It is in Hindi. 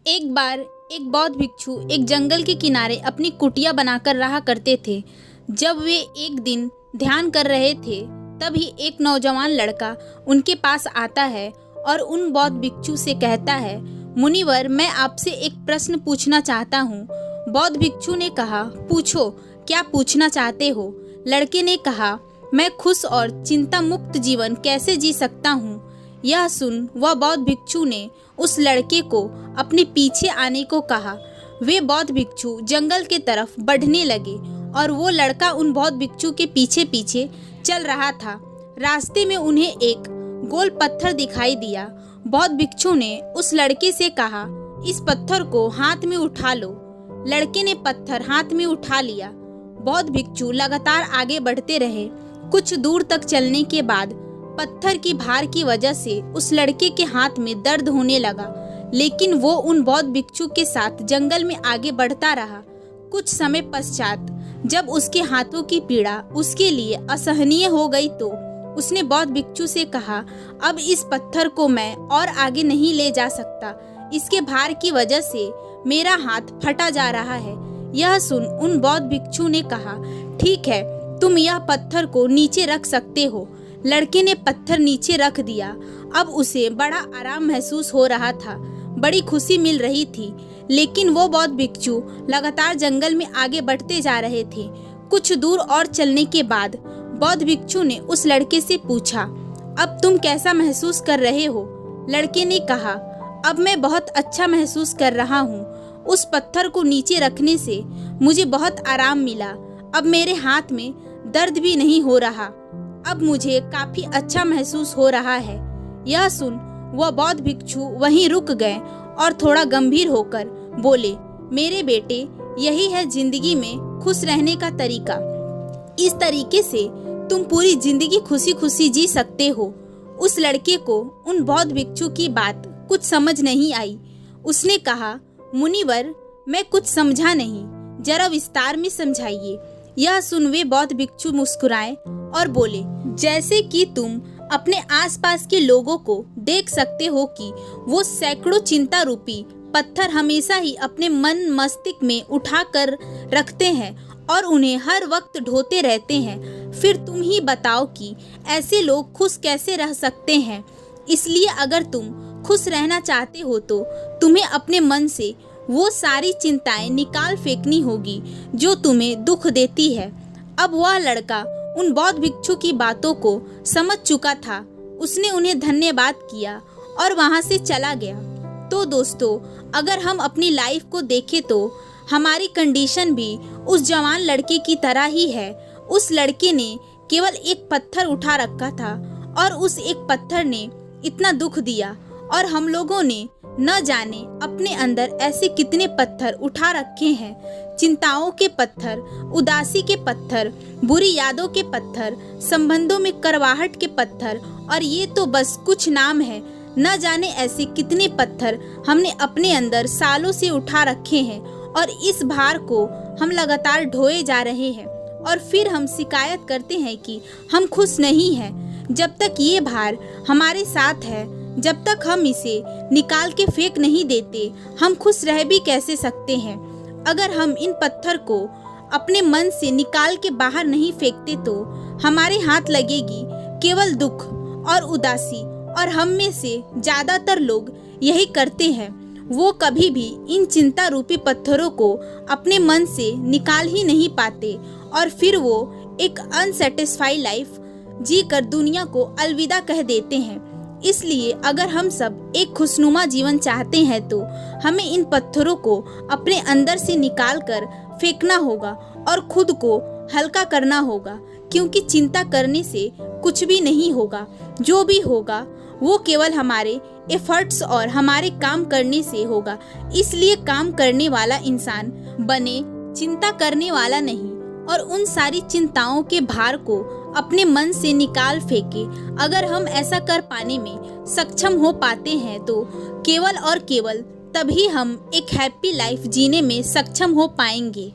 एक बार एक बौद्ध भिक्षु एक जंगल के किनारे अपनी कुटिया बनाकर रहा करते थे। जब वे एक दिन ध्यान कर रहे थे, तभी एक नौजवान लड़का उनके पास आता है और उन बौद्ध भिक्षु से कहता है, मुनिवर, मैं आपसे एक प्रश्न पूछना चाहता हूँ। बौद्ध भिक्षु ने कहा, पूछो, क्या पूछना चाहते हो? लड़के ने कहा, मैं खुश और चिंता मुक्त जीवन कैसे जी सकता हूँ? यह सुन वह बौद्ध भिक्षु ने उस लड़के को अपने पीछे आने को कहा। वे बौद्ध भिक्षु जंगल के तरफ बढ़ने लगे और वो लड़का उन बौद्ध भिक्षु के पीछे पीछे चल रहा था। रास्ते में उन्हें एक गोल पत्थर दिखाई दिया। बौद्ध भिक्षु ने उस लड़के से कहा, इस पत्थर को हाथ में उठा लो। लड़के ने पत्थर हाथ में उठा लिया। बौद्ध भिक्षु लगातार आगे बढ़ते रहे। कुछ दूर तक चलने के बाद पत्थर की भार की वजह से उस लड़के के हाथ में दर्द होने लगा, लेकिन वो उन बौद्ध भिक्षु के साथ जंगल में आगे बढ़ता रहा। कुछ समय पश्चात जब उसके हाथों की पीड़ा उसके लिए असहनीय हो गई तो उसने बौद्ध भिक्षु से कहा, अब इस पत्थर को मैं और आगे नहीं ले जा सकता। इसके भार की वजह से मेरा हाथ फटा जा रहा है। यह सुन उन बौद्ध भिक्षु ने कहा, ठीक है, तुम यह पत्थर को नीचे रख सकते हो। लड़के ने पत्थर नीचे रख दिया। अब उसे बड़ा आराम महसूस हो रहा था, बड़ी खुशी मिल रही थी। लेकिन वो बौद्ध भिक्षु लगातार जंगल में आगे बढ़ते जा रहे थे। कुछ दूर और चलने के बाद बौद्ध भिक्षु ने उस लड़के से पूछा, अब तुम कैसा महसूस कर रहे हो? लड़के ने कहा, अब मैं बहुत अच्छा महसूस कर रहा हूँ। उस पत्थर को नीचे रखने से मुझे बहुत आराम मिला। अब मेरे हाथ में दर्द भी नहीं हो रहा। अब मुझे काफी अच्छा महसूस हो रहा है। यह सुन वह बौद्ध भिक्षु वहीं रुक गए और थोड़ा गंभीर होकर बोले, मेरे बेटे, यही है जिंदगी में खुश रहने का तरीका। इस तरीके से तुम पूरी जिंदगी खुशी खुशी जी सकते हो। उस लड़के को उन बौद्ध भिक्षु की बात कुछ समझ नहीं आई। उसने कहा, मुनिवर, मैं कुछ समझा नहीं, जरा विस्तार में समझाइए। यह सुन वे बौद्ध भिक्षु मुस्कुराए और बोले, जैसे कि तुम अपने आसपास के लोगों को देख सकते हो कि वो सैकड़ों चिंता रूपी पत्थर हमेशा ही अपने मन मस्तिष्क में उठा कर रखते हैं और उन्हें हर वक्त ढोते रहते हैं। फिर तुम ही बताओ कि ऐसे लोग खुश कैसे रह सकते हैं। इसलिए अगर तुम खुश रहना चाहते हो तो तुम्हें अपने मन से वो सारी चिंताएं निकाल फेंकनी होगी जो तुम्हें दुख देती है। अब वह लड़का उन बौद्ध भिक्षु की बातों को समझ चुका था। उसने उन्हें धन्यवाद किया और वहां से चला गया। तो दोस्तों, अगर हम अपनी लाइफ को देखें तो हमारी कंडीशन भी उस जवान लड़के की तरह ही है। उस लड़के ने केवल एक पत्थर उठा रखा था और उस एक पत्थर ने इतना दुख दिया, और हम लोगों ने न जाने अपने अंदर ऐसे कितने पत्थर उठा रखे हैं। चिंताओं के पत्थर, उदासी के पत्थर, बुरी यादों के पत्थर, संबंधों में करवाहट के पत्थर, और ये तो बस कुछ नाम है। न जाने ऐसे कितने पत्थर हमने अपने अंदर सालों से उठा रखे हैं, और इस भार को हम लगातार ढोए जा रहे हैं। और फिर हम शिकायत करते हैं कि हम खुश नहीं हैं। जब तक ये भार हमारे साथ है, जब तक हम इसे निकाल के फेंक नहीं देते, हम खुश रह भी कैसे सकते हैं? अगर हम इन पत्थर को अपने मन से निकाल के बाहर नहीं फेंकते तो हमारे हाथ लगेगी केवल दुख और उदासी, और हम में से ज्यादातर लोग यही करते हैं। वो कभी भी इन चिंता रूपी पत्थरों को अपने मन से निकाल ही नहीं पाते, और फिर वो एक अनसेटिस्फाइड लाइफ जी कर दुनिया को अलविदा कह देते हैं। इसलिए अगर हम सब एक खुशनुमा जीवन चाहते हैं तो हमें इन पत्थरों को अपने अंदर से निकाल कर फेंकना होगा और खुद को हल्का करना होगा, क्योंकि चिंता करने से कुछ भी नहीं होगा। जो भी होगा वो केवल हमारे एफर्ट्स और हमारे काम करने से होगा। इसलिए काम करने वाला इंसान बने, चिंता करने वाला नहीं, और उन सारी चिंताओं के भार को अपने मन से निकाल फेंके। अगर हम ऐसा कर पाने में सक्षम हो पाते हैं तो केवल और केवल तभी हम एक हैप्पी लाइफ जीने में सक्षम हो पाएंगे।